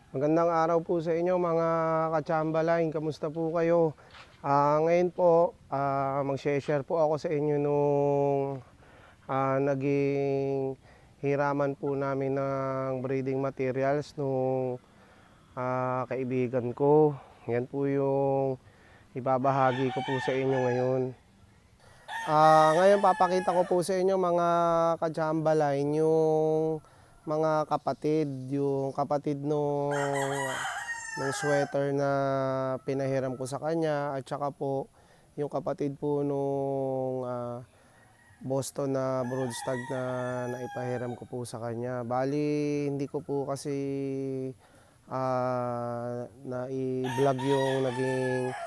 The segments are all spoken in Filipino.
Magandang araw po sa inyo mga ka-Chamberlain. Kamusta po kayo? Ngayon po, mag-share po ako sa inyo nung naging hiraman po namin ng breeding materials nung kaibigan ko. Yan po yung ibabahagi ko po sa inyo ngayon. Ngayon papakita ko po sa inyo mga ka-Chamberlain yung mga kapatid, yung kapatid nung sweater na pinahiram ko sa kanya at saka po yung kapatid po nung Boston na broodstag na naipahiram ko po sa kanya. Bali, hindi ko po kasi na-vlog yung naging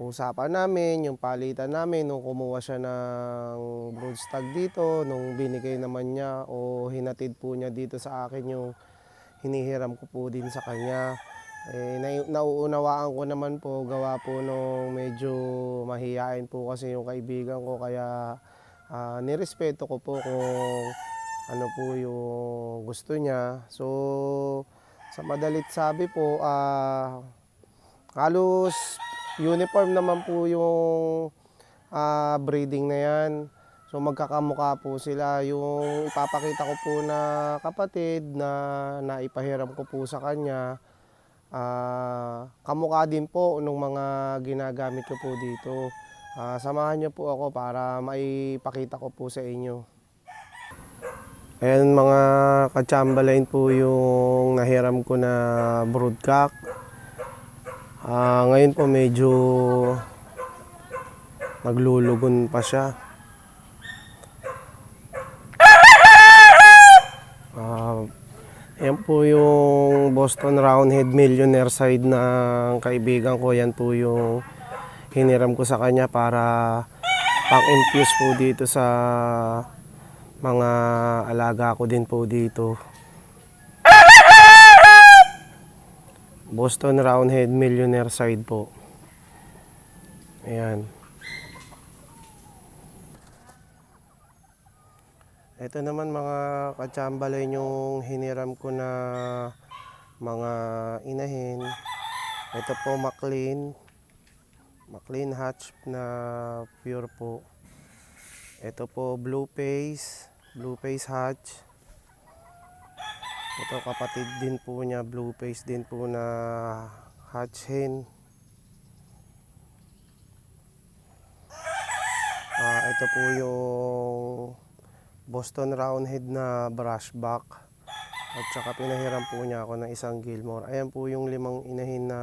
usapan namin, yung palitan namin nung kumuha siya ng broodstag dito, nung binigay naman niya o hinatid po niya dito sa akin yung hinihiram ko po din sa kanya. Nauunawaan ko naman po, gawa po nung medyo mahihain po kasi yung kaibigan ko, kaya nirespeto ko po kung ano po yung gusto niya. So sa madalit sabi po, halos uniform naman po yung breeding na yan. So magkakamukha po sila. Yung ipapakita ko po na kapatid na naipahiram ko po sa kanya, kamukha din po nung mga ginagamit ko po dito. Samahan niyo po ako para maipakita ko po sa inyo. Ayan mga ka-Chamberlain po yung nahiram ko na broodcock. Ngayon po medyo naglulugon pa siya. Yan po yung Boston Roundhead Millionaire side ng kaibigan ko. Yan po yung hiniram ko sa kanya para pang-infuse po dito sa mga alaga ko din po dito. Boston Roundhead Millionaire side po. Ayan. Ito naman mga ka-Chamberlain yung hiniram ko na mga inahin. Ito po McLean hatch na pure po. Ito po blue face hatch. Ito kapatid din po niya, blue face din po na hatch hen. Ito po yung Boston Roundhead na brushback. At saka pinahiram po niya ako ng isang Gilmore. Ayan po yung 5 inahin na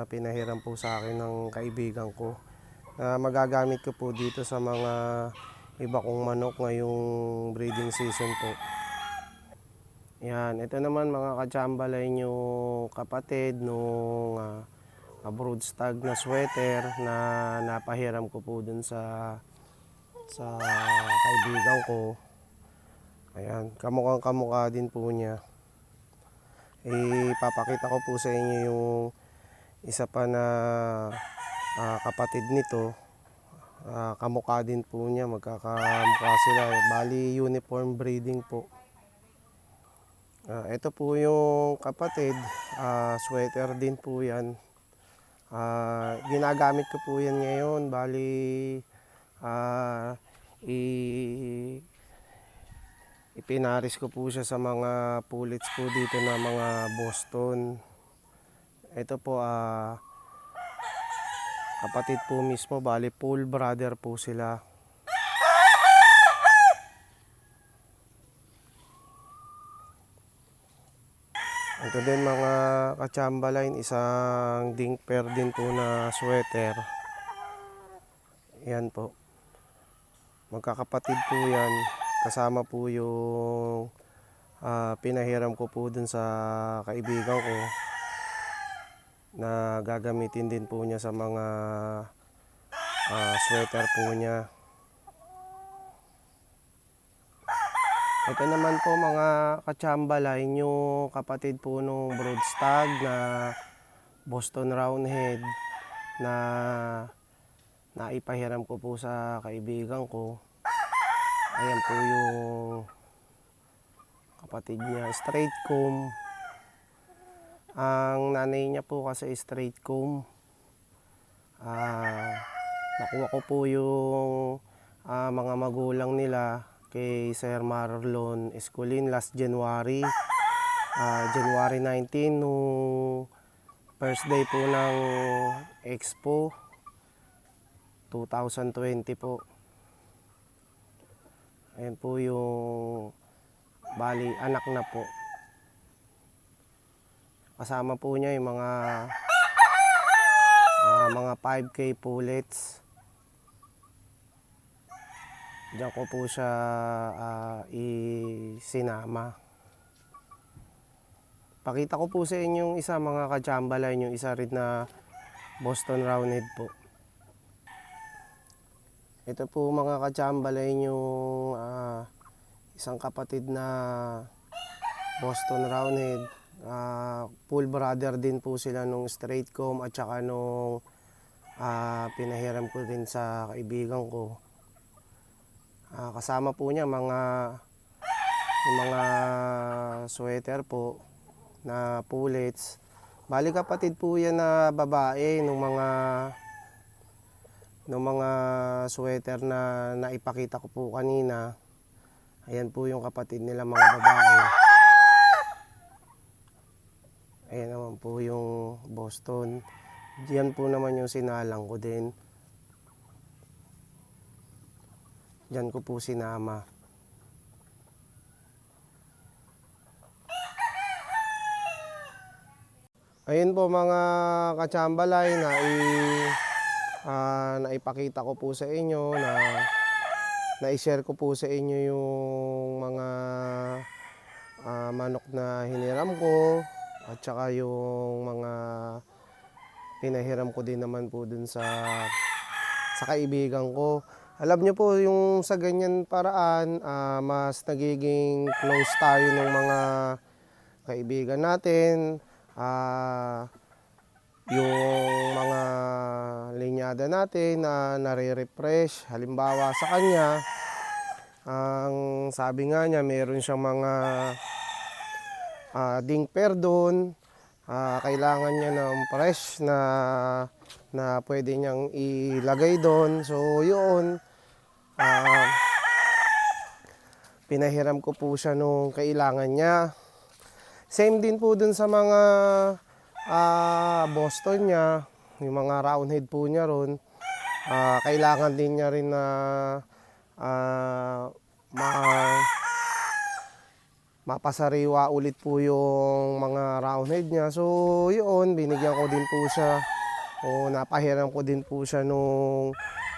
pinahiram po sa akin ng kaibigan ko. Magagamit ko po dito sa mga iba kong manok ngayong breeding season po. Yan, ito naman mga ka-Chamberlain yung kapatid nung broodstag na sweater na napahiram ko po dun sa kaibigan ko. Ayan, kamukhang kamukha din po niya. Ipapakita ko po sa inyo yung isa pa na kapatid nito. Kamukha din po niya, magkakamukha sila. Bali uniform breeding po. Ito po yung kapatid, sweater din po yan. Ginagamit ko po yan ngayon. Bali ipinaris ko po siya sa mga pullets po dito na mga Boston. Ito po kapatid po mismo, bali full brother po sila. Ito din mga ka-Chamberlain, isang dink pair din po na sweater. Yan po. Magkakapatid po yan. Kasama po yung pinahiram ko po dun sa kaibigan ko na gagamitin din po niya sa mga sweater po niya. Ito naman po mga ka-Chamberlain yung kapatid po nung broodstag na Boston Roundhead na naipahiram ko po sa kaibigan ko. Ayan po yung kapatid niya, straight comb. Ang nanay niya po kasi straight comb. Nakuha ko po yung mga magulang nila kay Sir Marlon Escolin last January. January 19 nung first day po ng Expo 2020 po. Ayan po yung bali anak na po. Kasama po niya yung mga 5K pullets. Diyan ko po siya isinama. Pakita ko po sa inyo yung isa mga kachambalay, yung isa rin na Boston Roundhead po. Ito po mga kachambalay yung isang kapatid na Boston Roundhead. Full brother din po sila nung straight comb at saka nung pinahiram ko din sa kaibigan ko. Kasama po niya mga sweater po na pullets. Bali kapatid po yan na babae nung mga sweater na naipakita ko po kanina. Ayan po yung kapatid nila mga babae. Ayan naman po yung Boston. Diyan po naman yung sinalang ko din. Diyan ko po sinama. Ayun po mga kachambalay na naipakita ko po sa inyo na-share ko po sa inyo yung mga manok na hiniram ko at saka yung mga pinahiram ko din naman po dun sa kaibigan ko. Alam niyo po yung sa ganyan paraan mas nagiging close tayo ng mga kaibigan natin. Yung mga linyada natin na nare-refresh. Halimbawa sa kanya, ang sabi nga niya meron siyang mga dingper doon. Kailangan niya ng fresh na pwede niyang ilagay doon. So yun, pinahiram ko po siya nung kailangan niya. Same din po dun sa mga Boston niya, yung mga roundhead po niya ron. Kailangan din niya rin na mapasariwa ulit po yung mga roundhead niya. So yun, binigyan ko din po siya o napahiram ko din po siya nung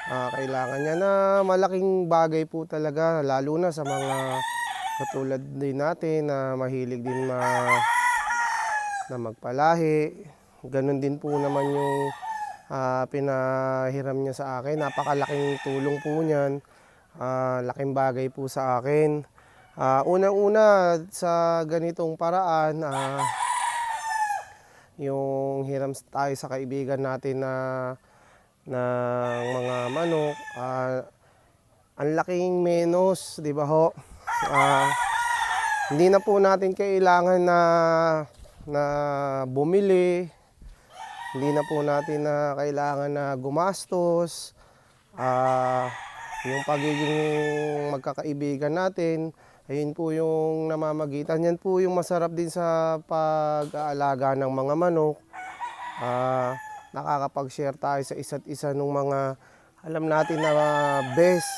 kailangan niya, na malaking bagay po talaga, lalo na sa mga katulad din natin na mahilig din na magpalahi. Ganon din po naman yung pinahiram niya sa akin. Napakalaking tulong po niyan. Laking bagay po sa akin. Unang-una sa ganitong paraan, yung hiram tayo sa kaibigan natin ng mga manok, ang laking menos, di ba ho? Hindi na po natin kailangan na bumili, hindi na po natin na kailangan na gumastos. Yung pagiging magkakaibigan natin, ayun po yung namamagitan. Yan po yung masarap din sa pag-aalaga ng mga manok. Nakakapag-share tayo sa isa't isa ng mga alam natin na best.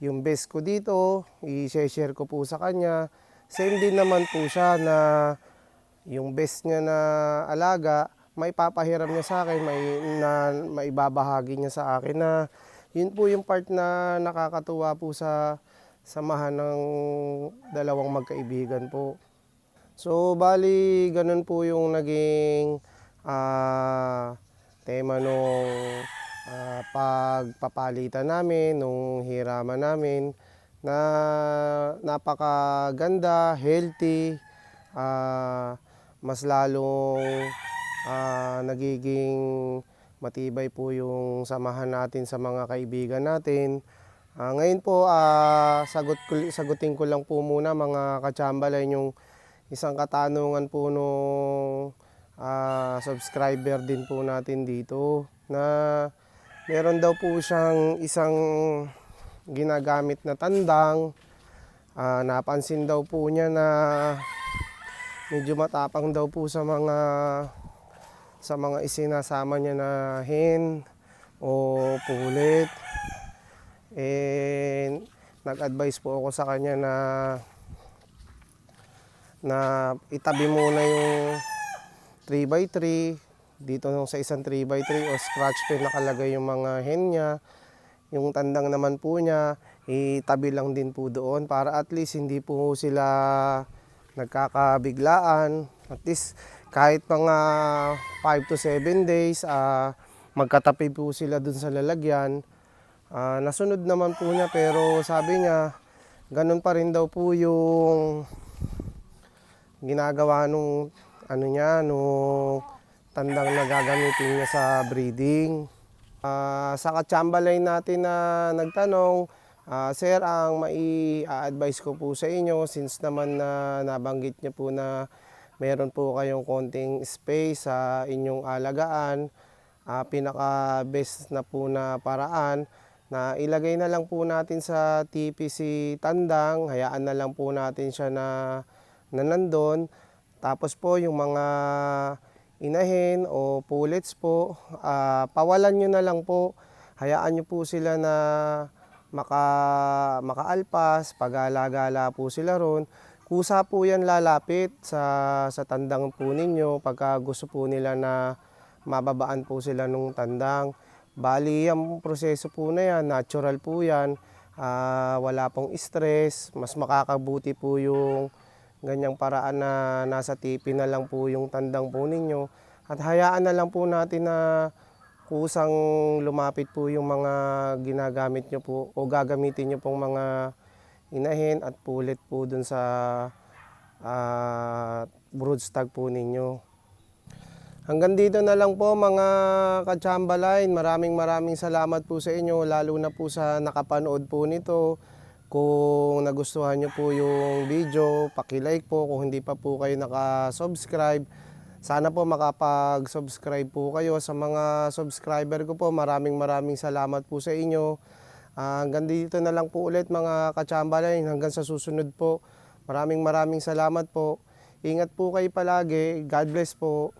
Yung best ko dito, i-share ko po sa kanya. Same din naman po siya na yung best niya na alaga, may papahiram niya sa akin, may ibabahagi niya sa akin, na yun po yung part na nakakatuwa po sa samahan ng dalawang magkaibigan po. So bali ganun po yung naging tema nung pagpapalitan namin, nung hiraman namin, na napakaganda, healthy, mas lalong nagiging matibay po yung samahan natin sa mga kaibigan natin. Ngayon po, sagutin ko lang po muna mga kachambalay yung isang katanungan po nung subscriber din po natin dito na meron daw po siyang isang ginagamit na tandang. Napansin daw po niya na medyo matapang daw po sa mga isinasama niya na hen o pulit. Nag-advise po ako sa kanya na itabi muna yung 3x3 dito sa isang 3x3 o scratch pen nakalagay yung mga hen niya. Yung tandang naman po niya, itabi lang din po doon para at least hindi po sila nagkakabiglaan. At least kahit mga 5 to 7 days, magkatabi po sila dun sa lalagyan. Nasunod naman po niya pero sabi niya, ganun pa rin daw po yung ginagawa nung tandang na gagamitin niya sa breeding. Sa katsambalay natin na nagtanong, sir, ang mai-advise ko po sa inyo since naman na nabanggit niyo po na meron po kayong konting space sa inyong alagaan, pinaka-best na po na paraan na ilagay na lang po natin sa TPC tandang, hayaan na lang po natin siya na nandun. Tapos po yung mga inahin o pullets po, pawalan nyo na lang po. Hayaan nyo po sila na makaalpas, pag-alagala po sila ron. Kusa po yan lalapit sa tandang po ninyo pagka gusto po nila na mababaan po sila nung tandang. Bali, ang proseso po na yan, natural po yan. Wala pong stress, mas makakabuti po yung ganyang paraan na nasa tipi na lang po yung tandang po ninyo. At hayaan na lang po natin na kusang lumapit po yung mga ginagamit nyo po o gagamitin nyo pong mga inahin at pulit po dun sa broodstag po ninyo. Hanggang dito na lang po mga katsambaline. Maraming salamat po sa inyo, lalo na po sa nakapanood po nito. Kung nagustuhan nyo po yung video, paki-like po. Kung hindi pa po kayo naka-subscribe, sana po makapag-subscribe po kayo. Sa mga subscriber ko po, maraming salamat po sa inyo. Hanggang dito na lang po ulit mga katsambaline. Hanggang sa susunod po. Maraming salamat po. Ingat po kayo palagi. God bless po.